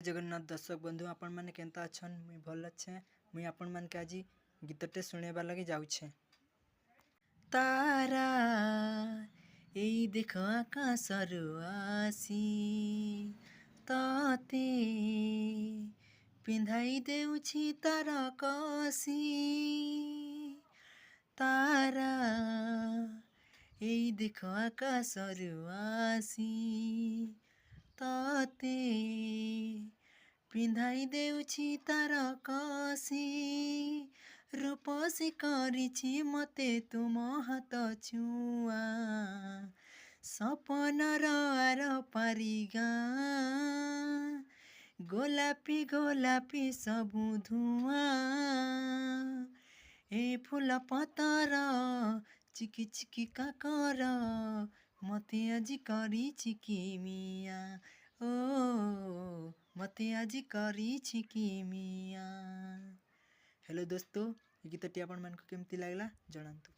जगन्नाथ दर्शक बंधु आपण मैंने केंता अच्छन मुई भल अच्छे मुई आपण मान के आज गीतटे शुणेबार लगे जाऊे। तारा एई देख आकाशरु आसी तते पिंधाई देउछि तार कसी। तारा एई देख आकाशरु आसी तते पिंधाई देउछि तार कसी। रूपसी करिछि मते तुम हाथ छुआ सपनर आर पारिगा गोलापी गोलापी सबु धुआ ए फूल पतर चिकी चिकी काकर मते आज करिछि किमिया ओ मते आज करिछि किमिया। हेलो दोस्तों, ये गीतटी आपण मानक केमती लागला जणांतु।